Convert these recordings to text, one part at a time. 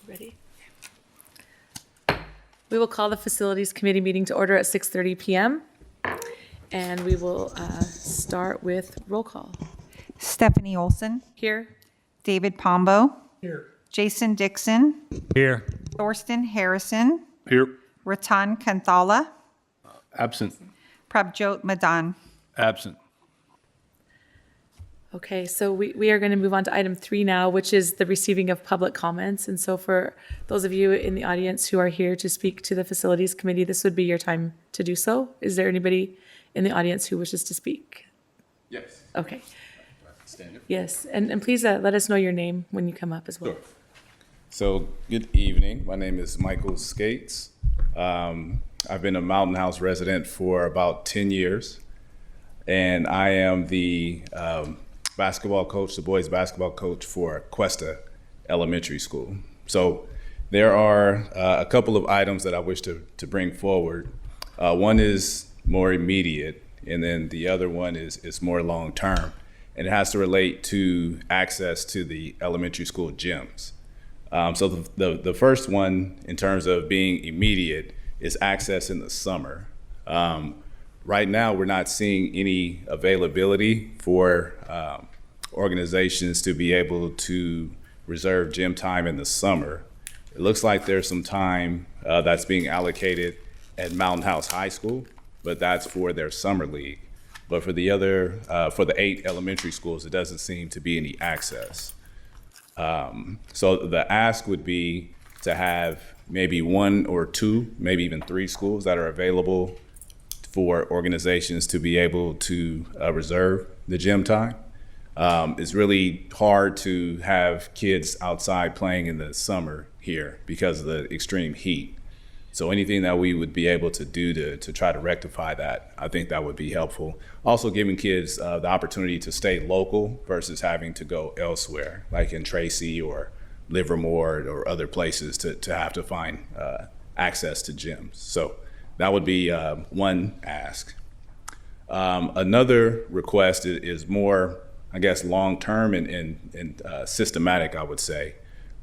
Ready? We will call the Facilities Committee meeting to order at 6:30 p.m. And we will start with roll call. Stephanie Olson. Here. David Pombo. Here. Jason Dixon. Here. Thorsten Harrison. Here. Ratan Kanthala. Absent. Prabjot Madan. Absent. Okay, so we are going to move on to item 3 now, which is the receiving of public comments. And so for those of you in the audience who are here to speak to the Facilities Committee, this would be your time to do so. Is there anybody in the audience who wishes to speak? Yes. Okay. Stand up. Yes, and please let us know your name when you come up as well. Sure. So, good evening. My name is Michael Skates. I've been a Mountain House resident for about 10 years, and I am the basketball coach, the boys basketball coach for Cuesta Elementary School. So there are a couple of items that I wish to bring forward. One is more immediate, and then the other one is more long-term, and it has to relate to access to the elementary school gyms. So the first one, in terms of being immediate, is access in the summer. Right now, we're not seeing any availability for organizations to be able to reserve gym time in the summer. It looks like there's some time that's being allocated at Mountain House High School, but that's for their summer league. But for the other, for the 8 elementary schools, it doesn't seem to be any access. So the ask would be to have maybe 1 or 2, maybe even 3 schools that are available for organizations to be able to reserve the gym time. It's really hard to have kids outside playing in the summer here because of the extreme heat. So anything that we would be able to do to try to rectify that, I think that would be helpful. Also giving kids the opportunity to stay local versus having to go elsewhere, like in Tracy or Livermore or other places to have to find access to gyms. So that would be one ask. Another request is more, I guess, long-term and systematic, I would say.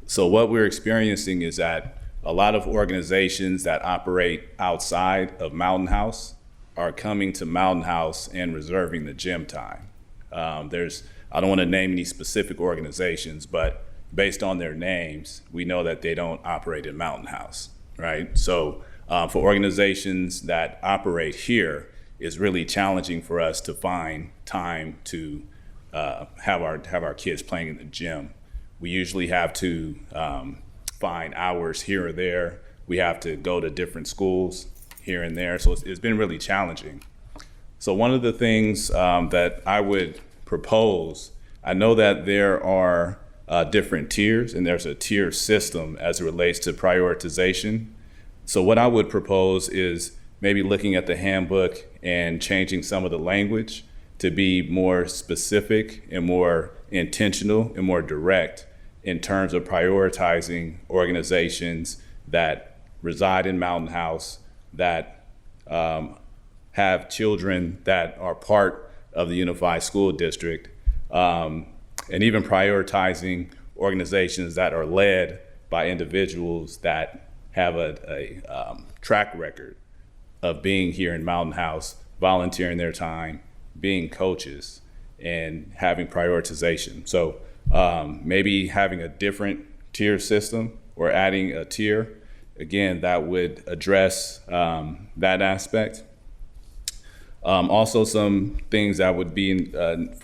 So what we're experiencing is that a lot of organizations that operate outside of Mountain House are coming to Mountain House and reserving the gym time. I don't want to name any specific organizations, but based on their names, we know that they don't operate in Mountain House, right? So for organizations that operate here, it's really challenging for us to find time to have our kids playing in the gym. We usually have to find hours here or there. We have to go to different schools here and there. So it's been really challenging. So one of the things that I would propose, I know that there are different tiers and there's a tier system as it relates to prioritization. So what I would propose is maybe looking at the handbook and changing some of the language to be more specific and more intentional and more direct in terms of prioritizing organizations that reside in Mountain House, that have children that are part of the Unified School District, and even prioritizing organizations that are led by individuals that have a track record of being here in Mountain House, volunteering their time, being coaches, and having prioritization. So maybe having a different tier system or adding a tier, again, that would address that aspect. Also, some things that would be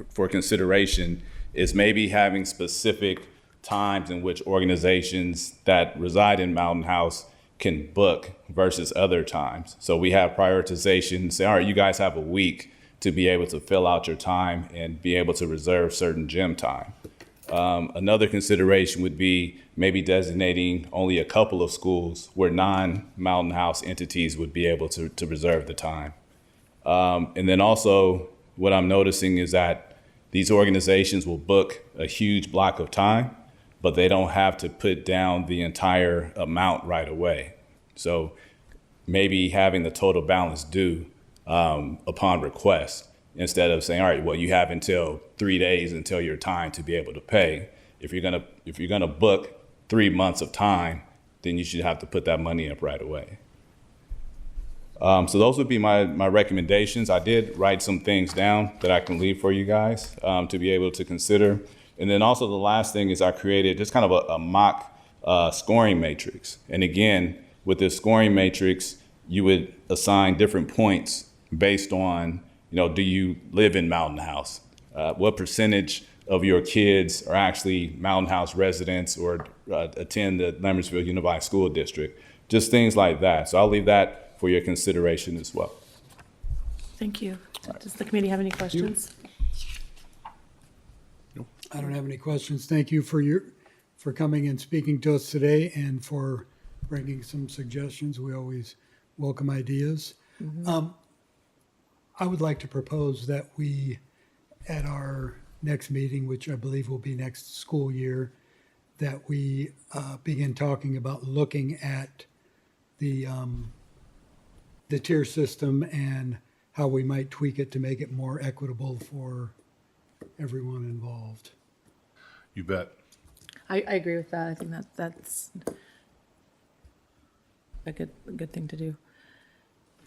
for consideration is maybe having specific times in which organizations that reside in Mountain House can book versus other times. So we have prioritization, say, all right, you guys have a week to be able to fill out your time and be able to reserve certain gym time. Another consideration would be maybe designating only a couple of schools where non-Mountain House entities would be able to reserve the time. And then also what I'm noticing is that these organizations will book a huge block of time, but they don't have to put down the entire amount right away. So maybe having the total balance due upon request, instead of saying, all right, well, you have until 3 days until your time to be able to pay. If you're gonna book 3 months of time, then you should have to put that money up right away. So those would be my recommendations. I did write some things down that I can leave for you guys to be able to consider. And then also the last thing is I created just kind of a mock scoring matrix. And again, with this scoring matrix, you would assign different points based on, do you live in Mountain House? What percentage of your kids are actually Mountain House residents or attend the Lammersville Unified School District? Just things like that. So I'll leave that for your consideration as well. Thank you. Does the committee have any questions? I don't have any questions. Thank you for coming and speaking to us today and for bringing some suggestions. We always welcome ideas. I would like to propose that we, at our next meeting, which I believe will be next school year, that we begin talking about looking at the tier system and how we might tweak it to make it more equitable for everyone involved. You bet. I agree with that. I think that's a good thing to do.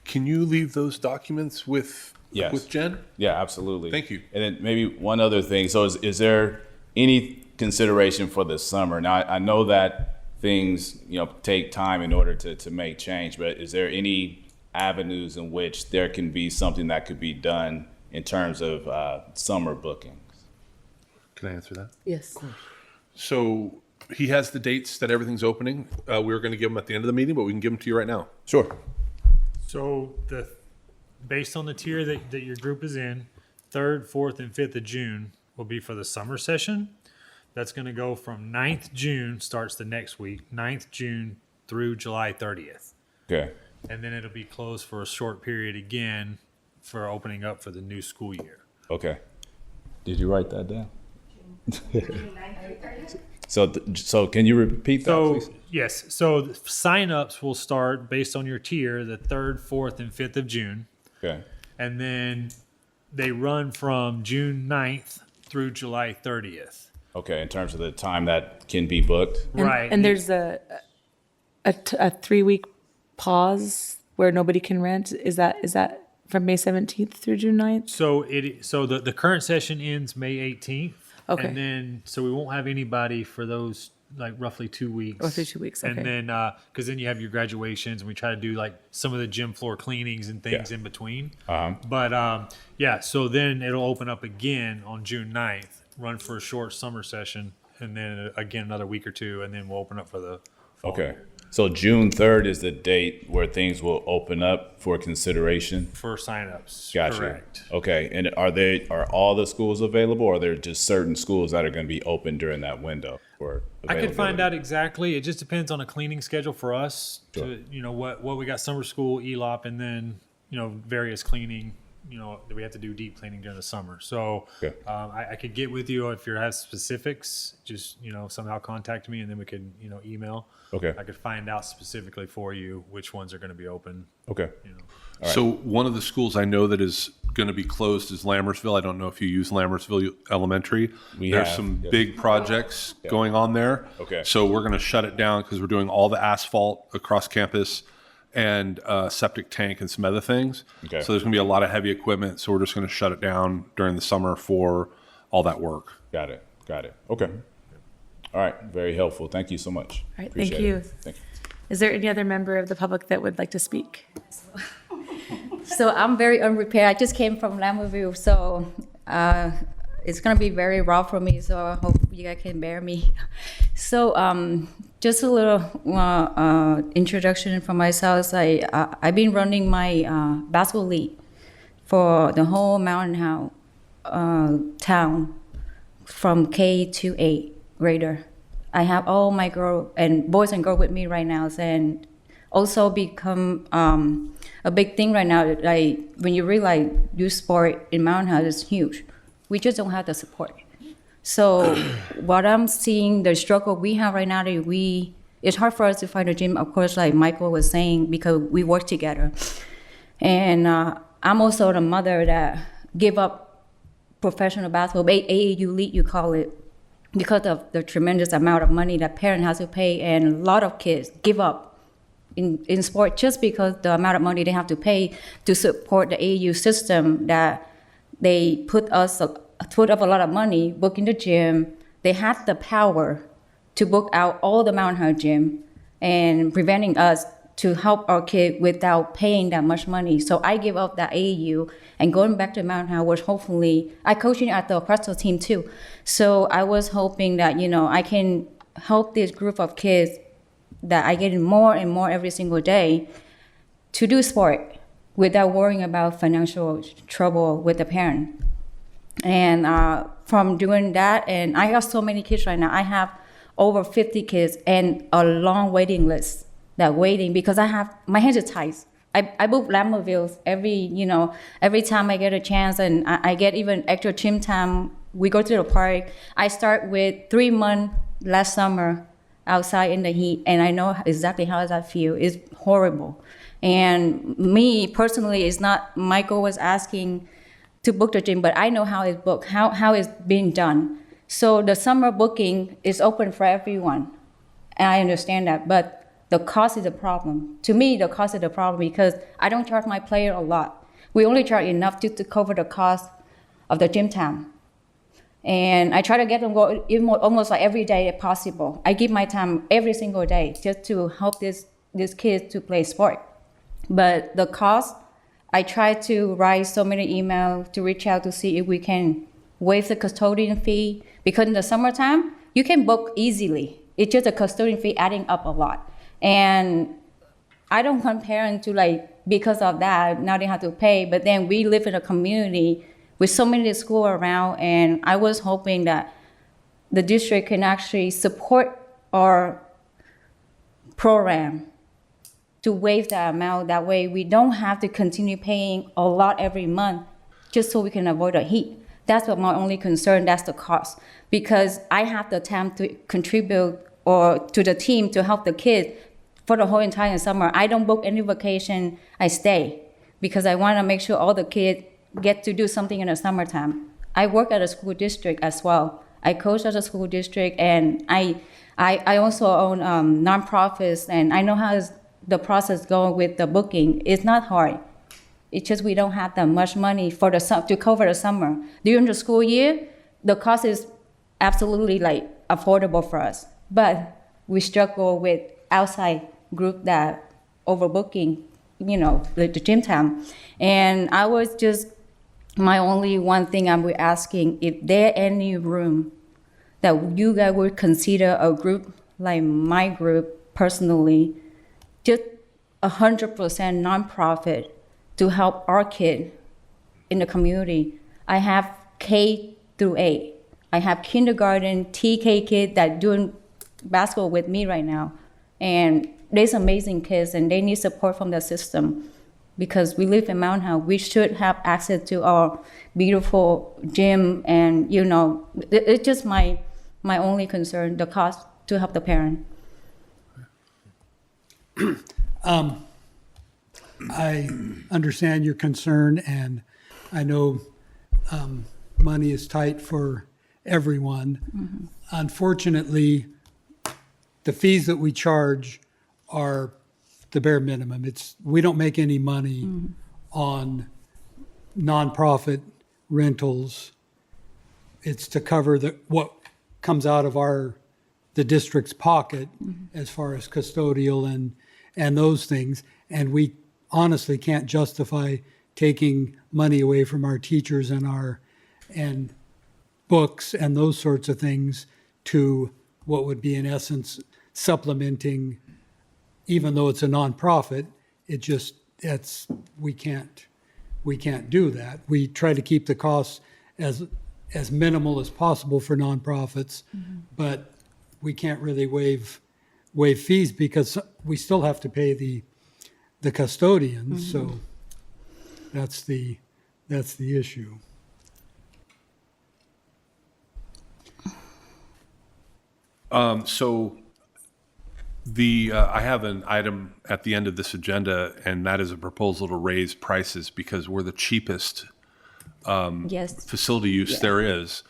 Can you leave those documents with Yes. Jen? Yeah, absolutely. Thank you. And then maybe one other thing. So is there any consideration for the summer? Now, I know that things, take time in order to make change, but is there any avenues in which there can be something that could be done in terms of summer bookings? Can I answer that? Yes. So he has the dates that everything's opening. We were going to give them at the end of the meeting, but we can give them to you right now. Sure. So based on the tier that your group is in, 3rd, 4th, and 5th of June will be for the summer session. That's going to go from 9th June, starts the next week, 9th June through July 30th. Okay. And then it'll be closed for a short period again for opening up for the new school year. Okay. Did you write that down? So can you repeat that, So, please? yes. So the sign-ups will start based on your tier the 3rd, 4th, and 5th of June. Okay. And then they run from June 9th through July 30th. Okay. In terms of the time that can be booked. Right. And there's a 3-week pause where nobody can rent. Is that from May 17th through June 9th? So the current session ends May 18th. Okay. And then so we won't have anybody for those like roughly 2 weeks. Roughly 2 weeks, okay. And then because then you have your graduations, and we try to do like some of the gym floor cleanings and things in between. But yeah, so then it'll open up again on June 9th, run for a short summer session, and then again another week or two, and then we'll open up for the fall Okay. year. So June 3rd is the date where things will open up for consideration. For signups. Gotcha. Correct. Okay. And are all the schools available, or are there just certain schools that are going to be open during that window for I could find availability? out exactly. It just depends on a cleaning schedule for us. Sure. To what we got summer school, ELOP, and then various cleaning. That we have to do deep cleaning during the summer. So Okay. I could get with you if you have specifics. Just somehow contact me, and then we could email. Okay. I could find out specifically for you which ones are going to be open. Okay. So one of the schools I know that is going to be closed is Lammersville. I don't know if you use Lammersville Elementary. We There's have, some yes. big projects going on there. Okay. So we're going to shut it down because we're doing all the asphalt across campus and septic tank and some other things. Okay. So there's going to be a lot of heavy equipment. So we're just going to shut it down during the summer for all that work. Got it. Okay. All right. Very helpful. Thank you so much. All right, Appreciate thank you. it. Thank you. Is there any other member of the public that would like to speak? So I'm very unprepared. I just came from Lammersville, so it's gonna be very raw for me. So I hope you guys can bear me. So just a little introduction for myself. I've been running my basketball league for the whole Mountain House town from K to 8 grader. I have all my boys and girls with me right now, and also become a big thing right now. Like when you realize youth sport in Mountain House is huge, we just don't have the support. So what I'm seeing, the struggle we have right now, it's hard for us to find a gym. Of course, like Michael was saying, because we work together, and I'm also the mother that give up professional basketball, AAU league, you call it, because of the tremendous amount of money that parent has to pay, and a lot of kids give up in sport just because the amount of money they have to pay to support the AAU system, that they put up a lot of money booking the gym. They have the power to book out all the Mountain High gym and preventing us to help our kid without paying that much money. So I give up that AAU and going back to Mountain High, which hopefully I coaching at the Presto team too. So I was hoping that, I can help this group of kids that I get more and more every single day to do sport without worrying about financial trouble with the parent. And from doing that, and I have so many kids right now. I have over 50 kids and a long waiting list that waiting because my hands are tight. I book Lammersville every time I get a chance, and I get even extra gym time. We go to the park. I start with 3 months last summer outside in the heat, and I know exactly how does that feel. It's horrible. And me personally, it's not, Michael was asking to book the gym, but I know how it's booked, how it's being done. So the summer booking is open for everyone, and I understand that, but the cost is a problem. To me, the cost is a problem because I don't charge my player a lot. We only charge enough to cover the cost of the gym time. And I try to get them go almost like every day if possible. I give my time every single day just to help these kids to play sport. But the cost, I try to write so many emails to reach out to see if we can waive the custodian fee, because in the summertime, you can book easily. It's just a custodian fee adding up a lot. And I don't compare it to because of that, now they have to pay, but then we live in a community with so many schools around, and I was hoping that the district can actually support our program to waive that amount. That way we don't have to continue paying a lot every month just so we can avoid the heat. That's what my only concern, that's the cost. Because I have the time to contribute or to the team to help the kids for the whole entire summer. I don't book any vacation, I stay. Because I want to make sure all the kids get to do something in the summertime. I work at a school district as well. I coach at a school district, and I also own nonprofits, and I know how the process going with the booking. It's not hard. It's just we don't have that much money to cover the summer. During the school year, the cost is absolutely affordable for us. But we struggle with outside group that overbooking, the gym time. And I was just, my only one thing I'm asking, if there any room that you guys would consider a group like my group personally, just 100% nonprofit to help our kid in the community. I have K through 8. I have kindergarten, TK kid that doing basketball with me right now. And there's amazing kids, and they need support from the system. Because we live in Mount High, we should have access to our beautiful gym, and it's just my only concern, the cost to help the parent. I understand your concern, and I know money is tight for everyone. Mm-hmm. Unfortunately, the fees that we charge are the bare minimum. We don't make any money on nonprofit rentals. It's to cover what comes out of the district's pocket as far as custodial and those things. And we honestly can't justify taking money away from our teachers and books and those sorts of things to what would be in essence supplementing. Even though it's a nonprofit, we can't do that. We try to keep the costs as minimal as possible for nonprofits, but we can't really waive fees because we still have to pay the custodians. So that's the issue. I have an item at the end of this agenda, and that is a proposal to raise prices because we're the cheapest Yes. facility use there is.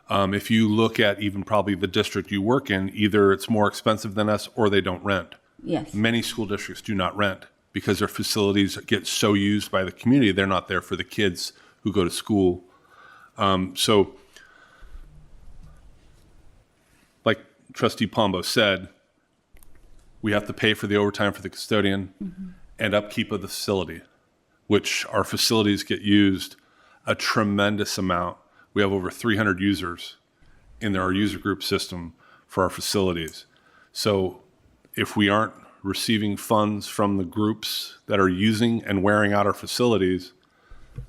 If you look at even probably the district you work in, either it's more expensive than us or they don't rent. Yes. Many school districts do not rent because their facilities get so used by the community, they're not there for the kids who go to school. So, like Trustee Pombo said, we have to pay for the overtime for the custodian and upkeep of the facility, which our facilities get used a tremendous amount. We have over 300 users in our user group system for our facilities. So if we aren't receiving funds from the groups that are using and wearing out our facilities,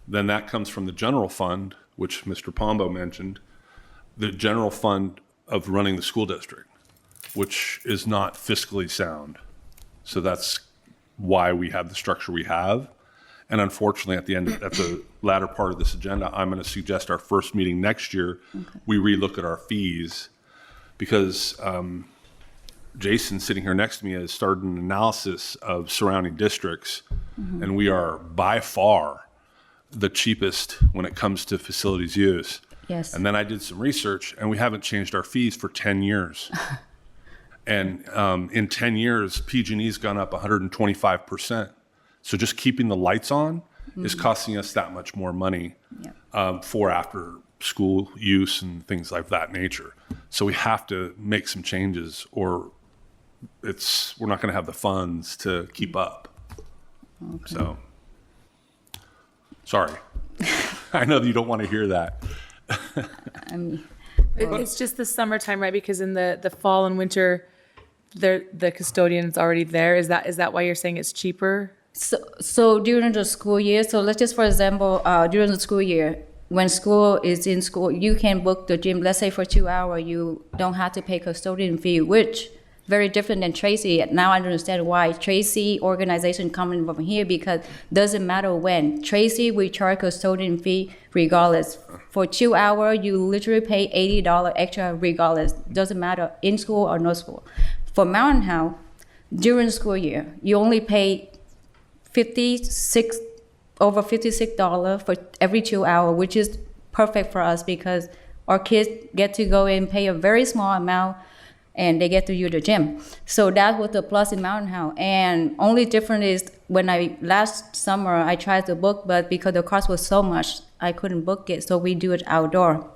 then that comes from the general fund, which Mr. Pombo mentioned, the general fund of running the school district, which is not fiscally sound. So that's why we have the structure we have. And unfortunately, at the latter part of this agenda, I'm going to suggest our first meeting next year, we relook at our fees, because Jason, sitting here next to me, has started an analysis of surrounding districts, and we are by far the cheapest when it comes to facilities use. Yes. And then I did some research, and we haven't changed our fees for 10 years. And in 10 years, PG&E's gone up 125%. So just keeping the lights on is costing us that much more money for after school use and things like that nature. So we have to make some changes, or we're not going to have the funds to keep up. Okay. So, sorry. I know that you don't want to hear that. It's just the summertime, right? Because in the fall and winter, the custodian's already there. Is that why you're saying it's cheaper? So during the school year, so let's just, for example, during the school year, when school is in school, you can book the gym, let's say for 2 hours, you don't have to pay custodian fee, which very different than Tracy. Now I understand why Tracy organization coming from here, because doesn't matter when. Tracy, we charge custodian fee regardless. For 2 hours, you literally pay $80 extra regardless. Doesn't matter in school or no school. For Mountain House, during school year, you only pay over $56 for every 2 hours, which is perfect for us because our kids get to go and pay a very small amount and they get to use the gym. So that was the plus in Mountain House. And only difference is when last summer I tried to book, but because the cost was so much, I couldn't book it. So we do it outdoor.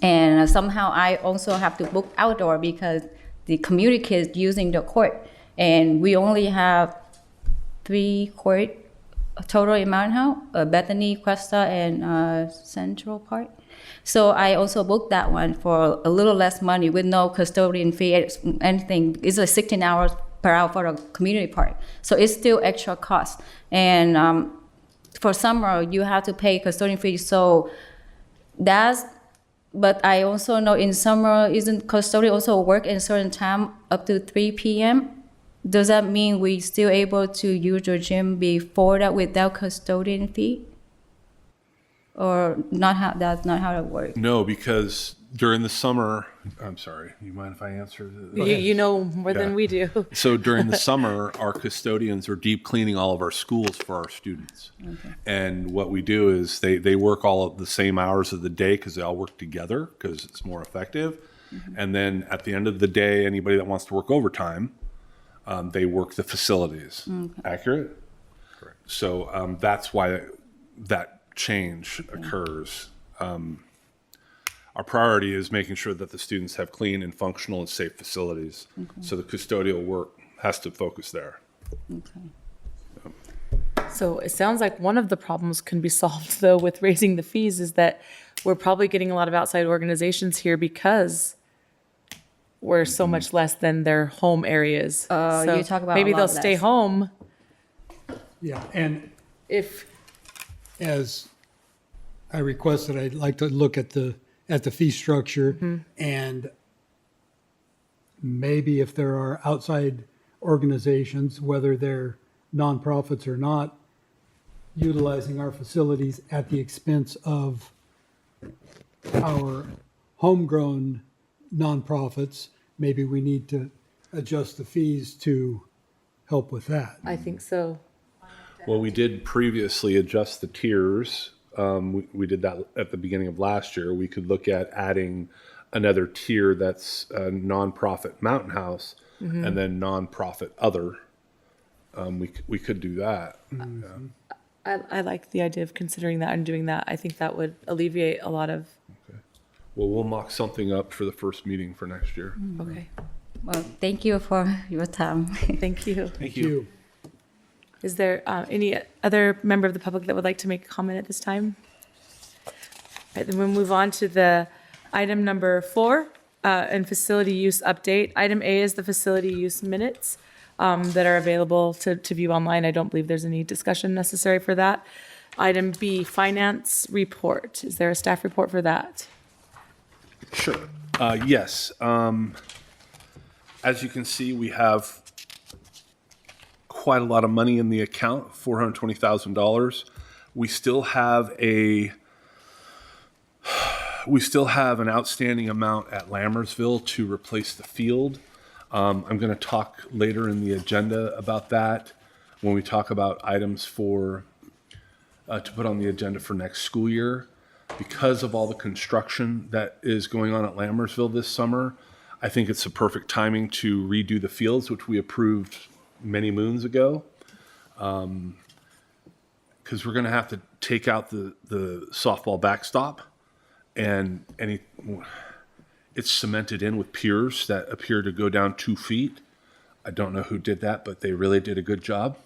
And somehow I also have to book outdoor because the community kids using the court. And we only have 3 court total in Mountain House, Bethany, Cuesta, and Central Park. So I also booked that one for a little less money with no custodian fee, anything. It's like 16 hours per hour for the community park. So it's still extra cost. And for summer, you have to pay custodian fee. So but I also know in summer, isn't custodian also work in certain time up to 3 p.m.? Does that mean we still able to use the gym before that without custodian fee? Or that's not how it works? No, because during the summer, I'm sorry, you mind if I answer? You know more than we do. So during the summer, our custodians are deep cleaning all of our schools for our students. Okay. And what we do is they work all of the same hours of the day because they all work together because it's more effective. Mm-hmm. And then at the end of the day, anybody that wants to work overtime, they work the facilities. Okay. Accurate? Correct. So that's why that change occurs. Our priority is making sure that the students have clean and functional and safe facilities. Okay. So the custodial work has to focus there. Okay. So it sounds like one of the problems can be solved, though, with raising the fees is that we're probably getting a lot of outside organizations here because we're so much less than their home areas. So you talk about maybe a lot they'll stay less. home Yeah, and if as I requested, I'd like to look at the fee structure and maybe if there are outside organizations, whether they're nonprofits or not, utilizing our facilities at the expense of our homegrown nonprofits, maybe we need to adjust the fees to help with that. I think so. Well, we did previously adjust the tiers We did that at the beginning of last year. We could look at adding another tier that's a nonprofit mountain house and then nonprofit other. We could do that. I like the idea of considering that and doing that. I think that would alleviate a lot of, Well, we'll mock something up for the first meeting for next year. okay, Well, thank you for your time. thank you. Thank You. Is there any other member of the public that would like to make a comment at this time? All right, then we'll move on to the item number 4, and facility use update. Item A is the facility use minutes that are available to view online. I don't believe there's any discussion necessary for that. Item B, finance report. Is there a staff report for that? Sure. Yes. As you can see, we have quite a lot of money in the account, $420,000. We still have an outstanding amount at Lammersville to replace the field. I'm going to talk later in the agenda about that when we talk about items for to put on the agenda for next school year. Because of all the construction that is going on at Lammersville this summer, I think it's the perfect timing to redo the fields, which we approved many moons ago. Because we're going to have to take out the softball backstop, and it's cemented in with piers that appear to go down 2 feet. I don't know who did that, but they really did a good job.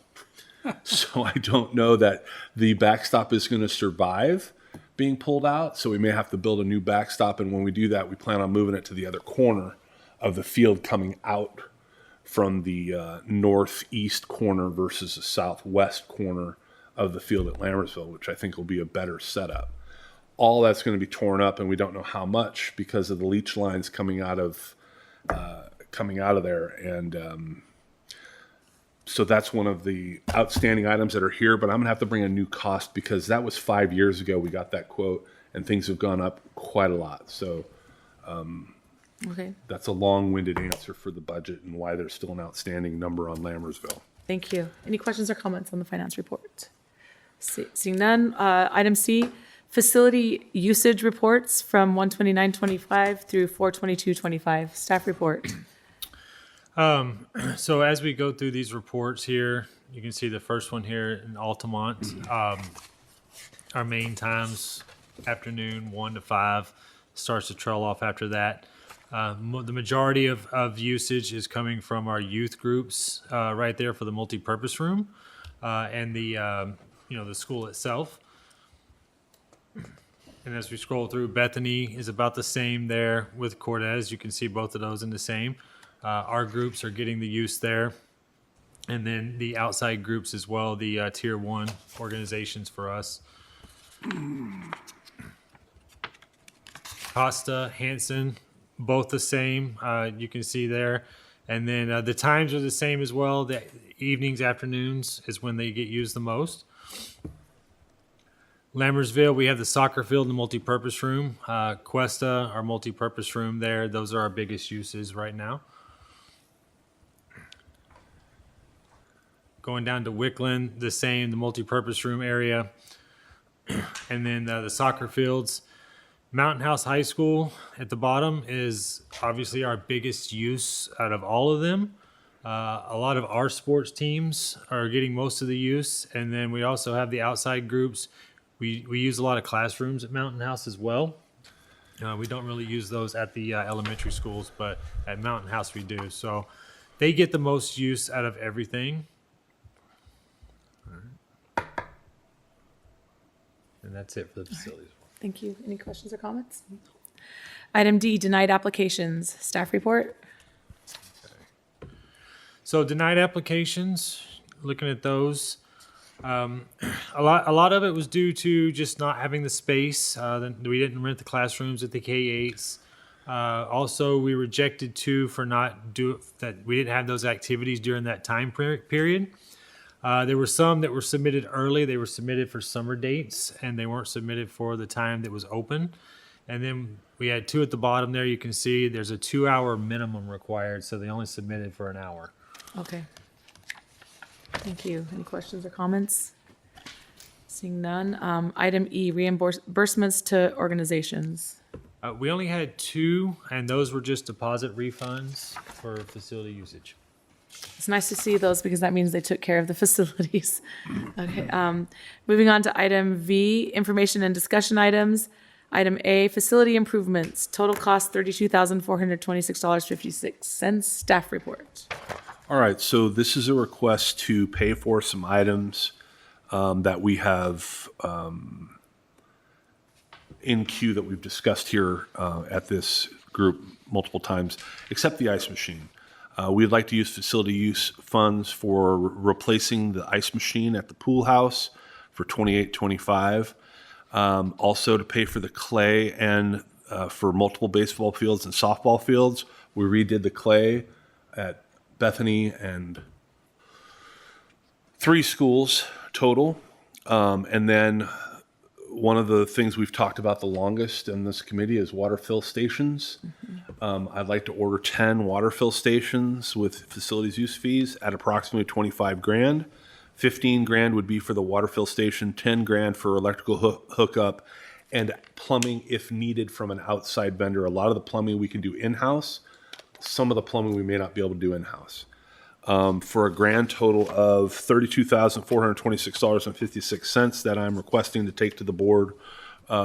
So I don't know that the backstop is going to survive being pulled out. So we may have to build a new backstop. And when we do that, we plan on moving it to the other corner of the field, coming out from the northeast corner versus the southwest corner of the field at Lammersville, which I think will be a better setup. All that's going to be torn up, and we don't know how much because of the leach lines coming out of there. And so that's one of the outstanding items that are here. But I'm going to have to bring a new cost because that was 5 years ago we got that quote, and things have gone up quite a lot. So Okay, that's a long-winded answer for the budget and why there's still an outstanding number on Lammersville. thank you. Any questions or comments on the finance report? Seeing none. Item C, facility usage reports from 1/29/25 through 4/22/25. Staff report. So as we go through these reports here, you can see the first one here in Altamont. Our main times, afternoon 1 to 5, starts to trail off after that. The majority of usage is coming from our youth groups right there for the multipurpose room and the school itself. And as we scroll through, Bethany is about the same there with Cortez. You can see both of those in the same. Our groups are getting the use there. And then the outside groups as well, the tier 1 organizations for us. Costa, Hanson, both the same. You can see there. And then the times are the same as well. The evenings, afternoons is when they get used the most. Lammersville, we have the soccer field and the multipurpose room. Cuesta, our multipurpose room there. Those are our biggest uses right now. Going down to Wickland, the same, the multipurpose room area. And then the soccer fields. Mountain House High School at the bottom is obviously our biggest use out of all of them. A lot of our sports teams are getting most of the use. And then we also have the outside groups. We use a lot of classrooms at Mountain House as well. We don't really use those at the elementary schools, but at Mountain House we do. So they get the most use out of everything. And that's it for the facilities. Thank you. Any questions or comments? Item D, denied applications. Staff report. So denied applications, looking at those, a lot of it was due to just not having the space. We didn't rent the classrooms at the K-8s. Also, we rejected 2 for that we didn't have those activities during that time period. There were some that were submitted early. They were submitted for summer dates, and they weren't submitted for the time that was open. And then we had 2 at the bottom there. You can see there's a 2-hour minimum required, so they only submitted for an hour. Okay. Thank you. Any questions or comments? Seeing none. Item E, reimbursements to organizations. We only had 2, and those were just deposit refunds for facility usage. It's nice to see those because that means they took care of the facilities. Okay, moving on to item V, information and discussion items. Item A, facility improvements, total cost $32,426.56. Staff report. All right, so this is a request to pay for some items that we have in queue that we've discussed here at this group multiple times, except the ice machine. We'd like to use facility use funds for replacing the ice machine at the pool house for $28.25. Also to pay for the clay and for multiple baseball fields and softball fields. We redid the clay at Bethany and 3 schools total. And then one of the things we've talked about the longest in this committee is water fill stations. I'd like to order 10 water fill stations with facilities use fees at approximately 25 grand. 15 grand would be for the water fill station, 10 grand for electrical hookup, and plumbing if needed from an outside vendor. A lot of the plumbing we can do in-house. Some of the plumbing we may not be able to do in-house. For a grand total of $32,426.56 that I'm requesting to take to the board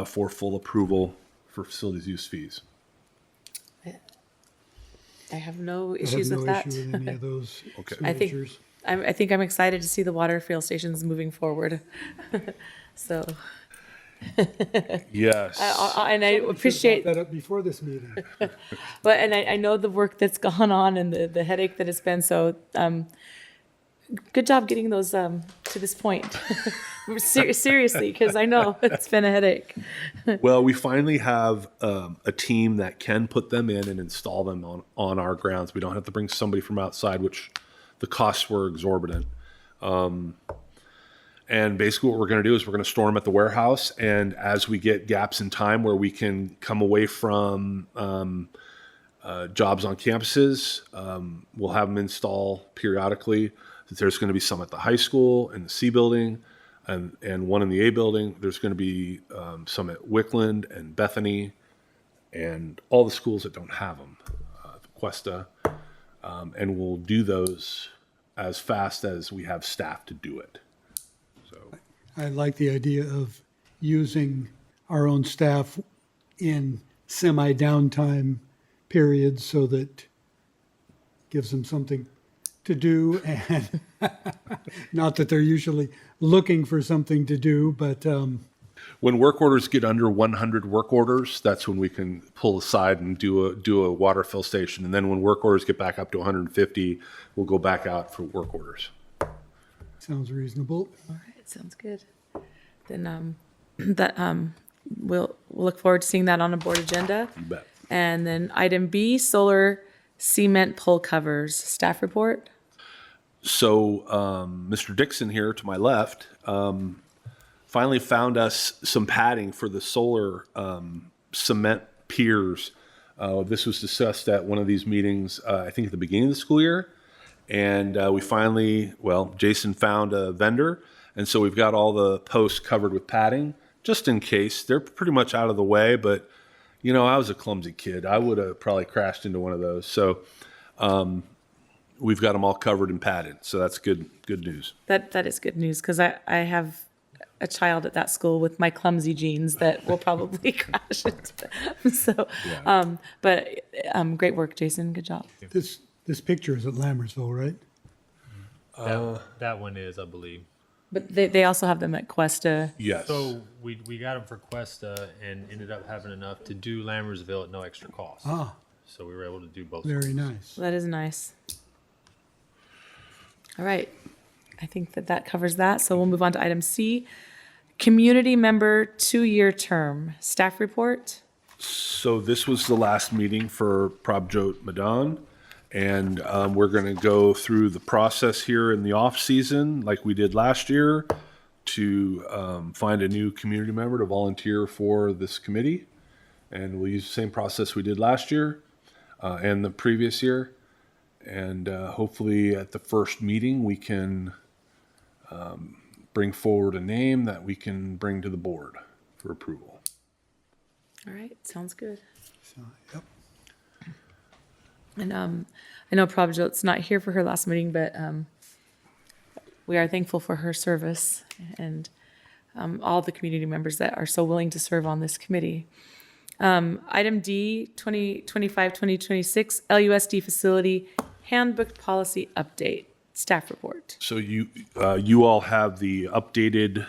for full approval for facilities use fees. I have no I have issues no with that. issue with any of those Okay. I think expenditures. I think I'm excited to see the water fill stations moving forward. So, Yes. and I appreciate, That up before this meeting. but, and I know the work that's gone on and the headache that it's been, so, good job getting those, to this point. Seriously, because I know it's been a headache. Well, we finally have a team that can put them in and install them on our grounds. We don't have to bring somebody from outside, which the costs were exorbitant. And basically what we're going to do is we're going to store them at the warehouse. And as we get gaps in time where we can come away from jobs on campuses, we'll have them install periodically. There's going to be some at the high school and the C building and one in the A building. There's going to be some at Wickland and Bethany and all the schools that don't have them, Cuesta. And we'll do those as fast as we have staff to do it. So I like the idea of using our own staff in semi-downtime periods so that gives them something to do, and not that they're usually looking for something to do, but when work orders get under 100 work orders, that's when we can pull aside and do a water fill station. And then when work orders get back up to 150, we'll go back out for work orders. sounds reasonable. All right, sounds good. Then, we'll look forward to seeing that on a board agenda. You bet. And then item B, solar cement pole covers, staff report. So Mr. Dixon here to my left finally found us some padding for the solar cement piers. This was discussed at one of these meetings, I think at the beginning of the school year. And we finally, Jason found a vendor. And so we've got all the posts covered with padding, just in case. They're pretty much out of the way, but, you know, I was a clumsy kid. I would have probably crashed into one of those. So we've got them all covered and padded. So that's good news. That is good news, because I have a child at that school with my clumsy jeans that will probably crash into them. So, great work, Jason. Good job. This picture is at Lammersville, right? That one is, I believe. But they also have them at Cuesta. Yes. So we got them for Cuesta and ended up having enough to do Lammersville at no extra cost. Ah, So we were able to do both. very nice. That is nice. All right. I think that covers that. So we'll move on to item C. Community member 2-year term. Staff report. So this was the last meeting for Prabjot Madan, and we're going to go through the process here in the off season, like we did last year, to find a new community member to volunteer for this committee, and we'll use the same process we did last year and the previous year, and hopefully at the first meeting we can bring forward a name that we can bring to the board for approval. All right, sounds good. So, yep. And I know Prabhjot's not here for her last meeting, but we are thankful for her service and all the community members that are so willing to serve on this committee. Item D, 2025-2026 LUSD Facility Handbook Policy Update, Staff Report. So you all have the updated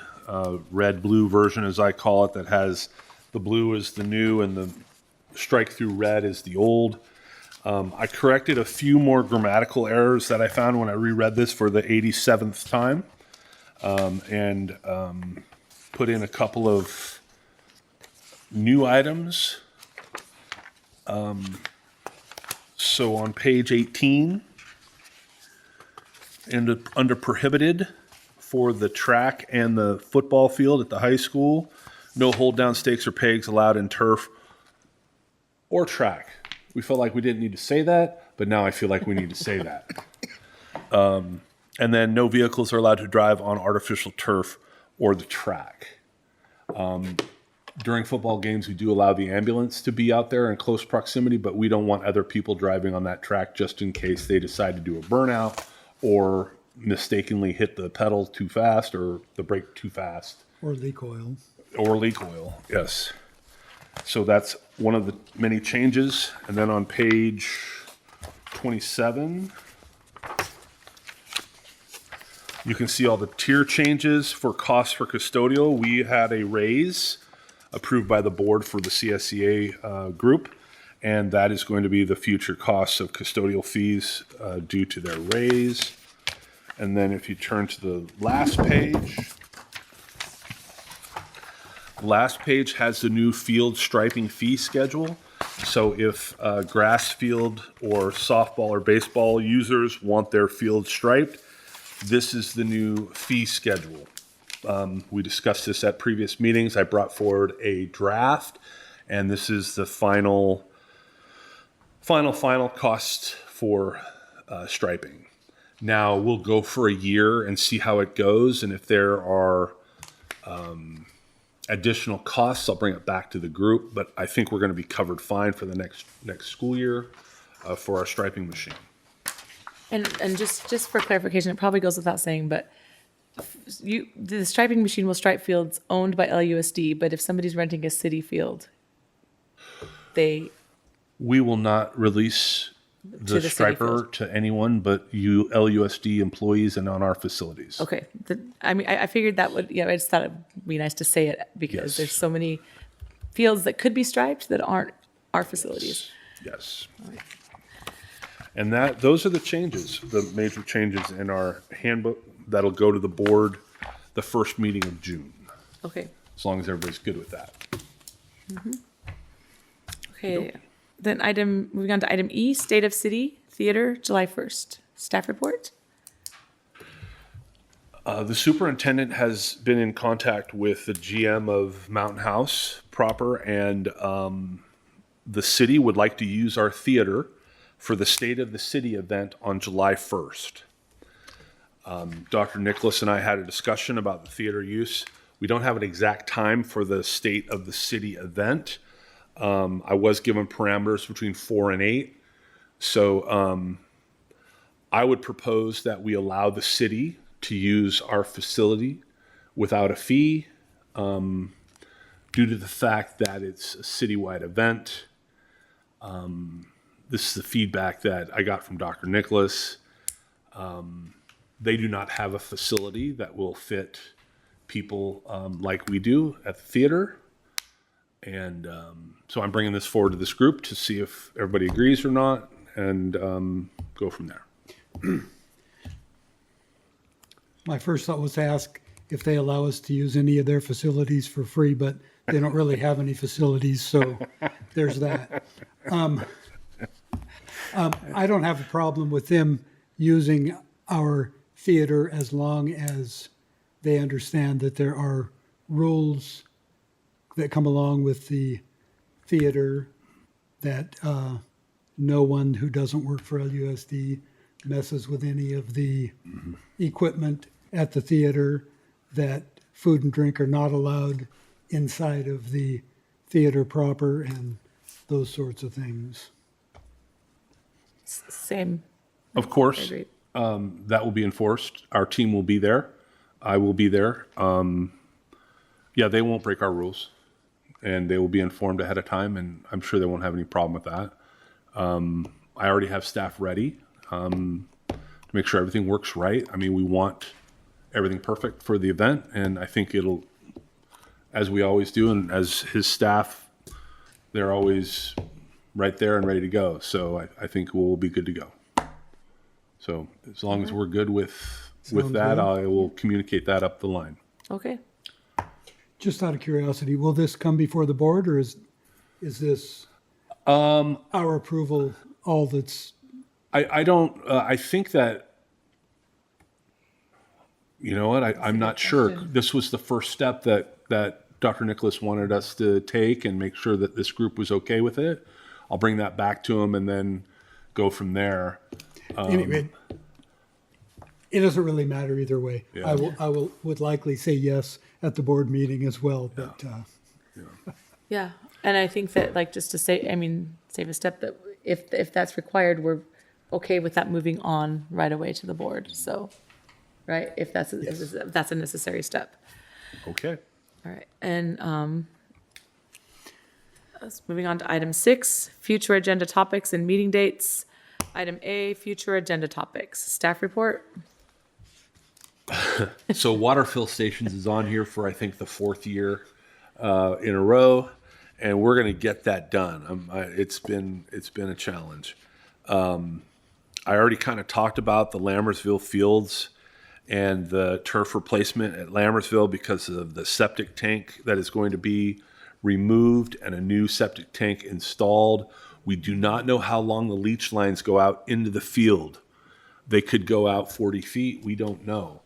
red-blue version, as I call it, that has the blue is the new and the strike-through red is the old. I corrected a few more grammatical errors that I found when I reread this for the 87th time, and put in a couple of new items. So on page 18, and under prohibited for the track and the football field at the high school, no hold down stakes or pegs allowed in turf or track. We felt like we didn't need to say that, but now I feel like we need to say that. And then no vehicles are allowed to drive on artificial turf or the track. During football games, we do allow the ambulance to be out there in close proximity, but we don't want other people driving on that track just in case they decide to do a burnout or mistakenly hit the pedal too fast or the brake too fast. Or leak oil. Or leak oil, yes. So that's one of the many changes. And then on page 27, you can see all the tier changes for costs for custodial. We had a raise approved by the board for the CSEA group, and that is going to be the future costs of custodial fees due to their raise. And then if you turn to the last page has the new field striping fee schedule. So if grass field or softball or baseball users want their field striped, this is the new fee schedule. We discussed this at previous meetings. I brought forward a draft, and this is the final cost for striping. Now we'll go for a year and see how it goes, and if there are additional costs, I'll bring it back to the group, but I think we're going to be covered fine for the next school year for our striping machine. And just for clarification, it probably goes without saying, but the striping machine will stripe fields owned by LUSD, but if somebody's renting a city field, we will not release the striper to anyone but you LUSD employees and on our facilities. Okay. I figured that would, I just thought it'd be nice to say it because Yes. there's so many fields that could be striped that aren't our facilities. Yes. And those are the changes, the major changes in our handbook that'll go to the board the first meeting of June, Okay. as long as everybody's good with that. Okay. Then moving on to item E, State of City Theater, July 1st. Staff report? The superintendent has been in contact with the GM of Mountain House proper, and the city would like to use our theater for the State of the City event on July 1st. Dr. Nicholas and I had a discussion about the theater use. We don't have an exact time for the State of the City event. I was given parameters between 4 and 8. So I would propose that we allow the city to use our facility without a fee due to the fact that it's a citywide event. This is the feedback that I got from Dr. Nicholas. They do not have a facility that will fit people like we do at the theater. And so I'm bringing this forward to this group to see if everybody agrees or not, and go from there. My first thought was to ask if they allow us to use any of their facilities for free, but they don't really have any facilities, so there's that. I don't have a problem with them using our theater as long as they understand that there are rules that come along with the theater, that no one who doesn't work for LUSD messes with any of the equipment at the theater. that food and drink are not allowed inside of the theater proper and those sorts of things. Same. Of course, Agreed. that will be enforced. Our team will be there. I will be there. Yeah, they won't break our rules, and they will be informed ahead of time, and I'm sure they won't have any problem with that. I already have staff ready to make sure everything works right. I mean, we want everything perfect for the event, and I think it'll, as we always do, and as his staff, they're always right there and ready to go. So I think we'll be good to go. So as long as we're good with Sounds that, good. I will communicate that up the line. Okay. Just out of curiosity, will this come before the board, or is this our approval all that's? I don't. I think that. You know what? I'm not sure. This was the first step that Dr. Nicholas wanted us to take and make sure that this group was okay with it. I'll bring that back to him and then go from there. Anyway, it doesn't really matter either way. Yeah. Would likely say yes at the board meeting as well, but Yeah. And I think that, like, just to say, I mean, save a step, that if that's required, we're okay with that moving on right away to the board. So, right, if that's a necessary step. Okay. All right. And moving on to item 6, future agenda topics and meeting dates. Item A, future agenda topics. Staff report. So water fill stations is on here for, I think, the 4th year in a row, and we're going to get that done. It's been a challenge. I already kind of talked about the Lammersville fields and the turf replacement at Lammersville because of the septic tank that is going to be removed and a new septic tank installed. We do not know how long the leach lines go out into the field. They could go out 40 feet. We don't know.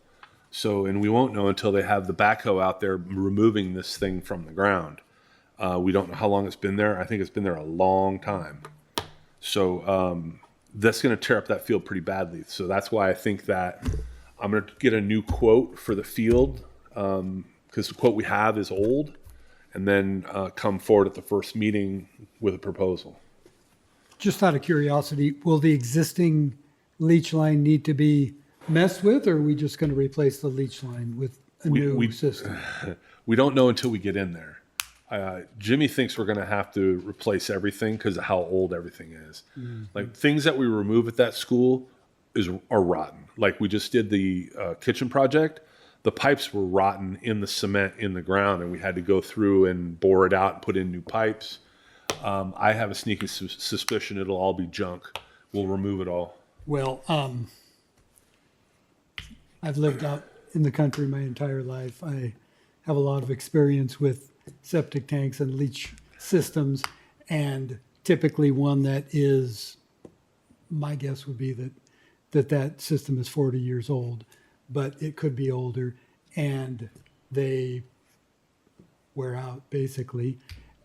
So, and we won't know until they have the backhoe out there removing this thing from the ground. We don't know how long it's been there. I think it's been there a long time. So that's going to tear up that field pretty badly. So that's why I think that I'm going to get a new quote for the field because the quote we have is old, and then come forward at the first meeting with a proposal. just out of curiosity, will the existing leach line need to be messed with, or are we just going to replace the leach line with a new system? We don't know until we get in there. Jimmy thinks we're going to have to replace everything because of how old everything is. Mm-hmm. Like things that we remove at that school are rotten. Like we just did the kitchen project. The pipes were rotten in the cement in the ground, and we had to go through and bore it out and put in new pipes. I have a sneaky suspicion it'll all be junk. We'll remove it all. Well, I've lived out in the country my entire life. I have a lot of experience with septic tanks and leach systems, and typically one that is, my guess would be that system is 40 years old, but it could be older, and they wear out basically.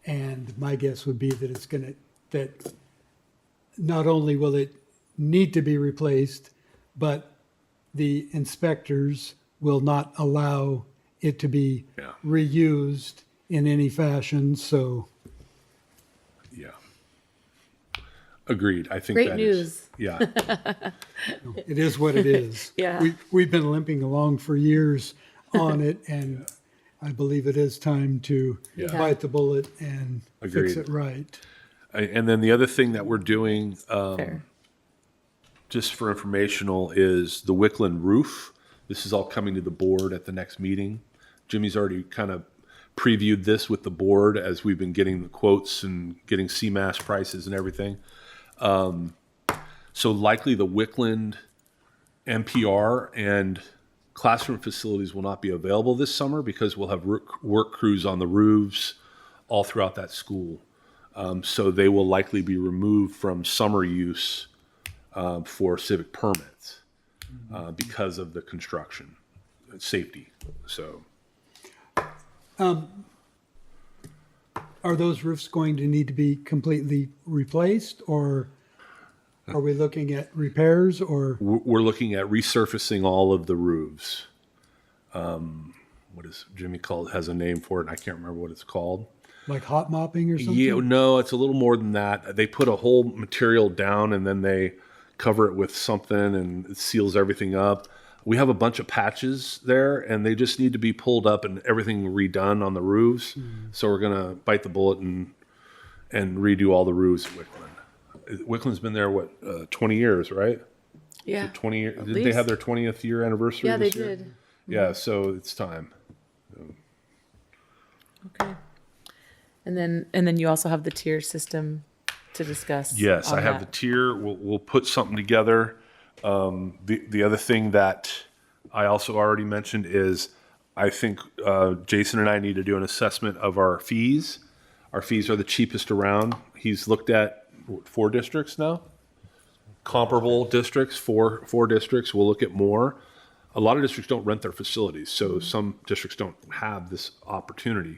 And my guess would be that that not only will it need to be replaced, but the inspectors will not allow it to be reused in any fashion. So, yeah, agreed. I think Great that news. is, yeah. it is what it is. Yeah. We've been limping along for years on it, and I believe it is time to bite the bullet and Agreed. fix it right. And then the other thing that we're doing, Fair. just for informational, is the Wickland roof. This is all coming to the board at the next meeting. Jimmy's already kind of previewed this with the board as we've been getting the quotes and getting CMAS prices and everything. So likely the Wickland NPR and classroom facilities will not be available this summer because we'll have work crews on the roofs all throughout that school. So they will likely be removed from summer use for civic permits because of the construction safety. So, are those roofs going to need to be completely replaced, or are we looking at repairs, or? we're looking at resurfacing all of the roofs. Jimmy called, has a name for it, and I can't remember what it's called. Like hot mopping or something? Yeah, no, it's a little more than that. They put a whole material down and then they cover it with something and it seals everything up. We have a bunch of patches there and they just need to be pulled up and everything redone on the roofs. So we're gonna bite the bullet and redo all the roofs at Wickland. Wickland's been there 20 years, right? Yeah. 20 years. Didn't they least. have their 20th year anniversary? Yeah, they this year? did. Yeah, so it's time. Okay. And then you also have the tier system to discuss. Yes, on I have that. the tier. We'll put something together. The other thing that I also already mentioned is I think Jason and I need to do an assessment of our fees. Our fees are the cheapest around. He's looked at 4 districts now, comparable districts, four districts. We'll look at more. A lot of districts don't rent their facilities, so some districts don't have this opportunity.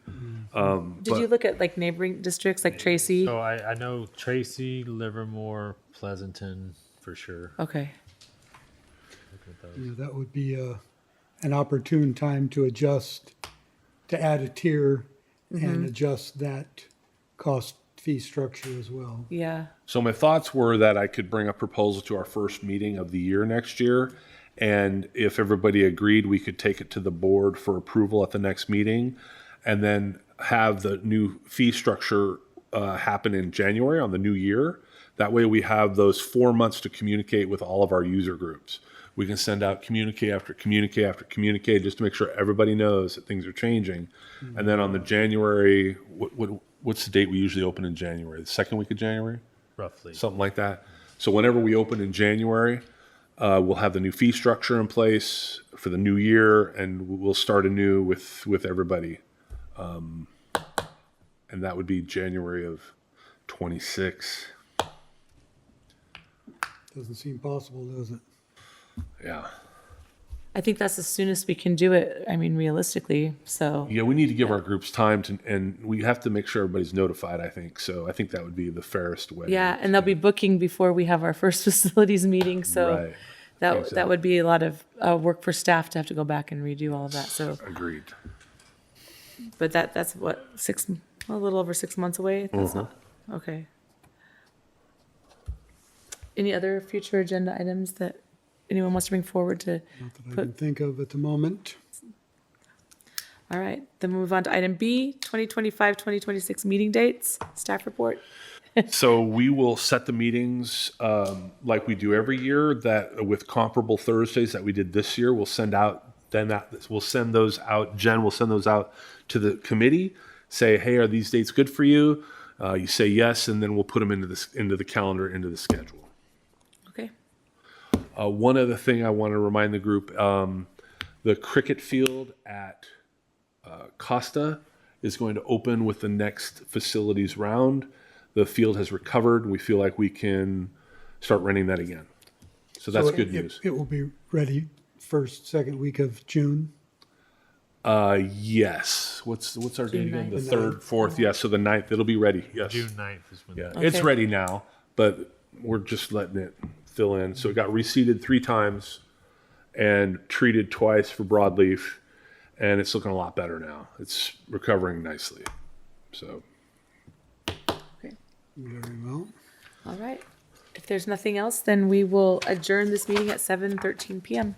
Did you look at like neighboring districts like Tracy? So I know Tracy, Livermore, Pleasanton for sure. Okay. Yeah, that would be an opportune time to adjust, to add a tier and adjust that cost fee structure as well. Yeah. So my thoughts were that I could bring a proposal to our first meeting of the year next year. And if everybody agreed, we could take it to the board for approval at the next meeting and then have the new fee structure happen in January on the new year. That way we have those 4 months to communicate with all of our user groups. We can send out communique after communique after communique just to make sure everybody knows that things are changing. And then on the January, what's the date we usually open in January? The second week of January? Roughly. Something like that. So whenever we open in January, we'll have the new fee structure in place for the new year, and we'll start anew with everybody. And that would be January of 26. Doesn't seem possible, does it? Yeah. I think that's as soon as we can do it. I mean, realistically. So Yeah, we need to give our groups time and we have to make sure everybody's notified, I think. So I think that would be the fairest way. yeah, and they'll be booking before we have our first facilities meeting. So Right. that would be a lot of work for staff to have to go back and redo all of that. So, Agreed. but that's what a little over 6 months away. That's not, okay. Any other future agenda items that anyone wants to bring forward to Not that I can think of at the moment. All right, then move on to item B, 2025-2026 meeting dates, staff report. So we will set the meetings like we do every year, that with comparable Thursdays that we did this year. We'll send out, we'll send those out. Jen will send those out to the committee. Say, hey, are these dates good for you? You say yes, and then we'll put them into the calendar, into the schedule. Okay. One other thing I want to remind the group: the cricket field at Costa is going to open with the next facilities round. The field has recovered. We feel like we can start running that again. So that's good news. It will be ready second week of June. Yes. What's our date again? The 9th. 3rd, 4th. Yeah. So the 9th, it'll be ready. Yes. June 9th is when. Yeah. Okay. It's ready now, but we're just letting it fill in. So it got reseeded 3 times and treated twice for broadleaf, and it's looking a lot better now. It's recovering nicely. So. Okay. Very well. All right. If there's nothing else, then we will adjourn this meeting at 7:13 p.m.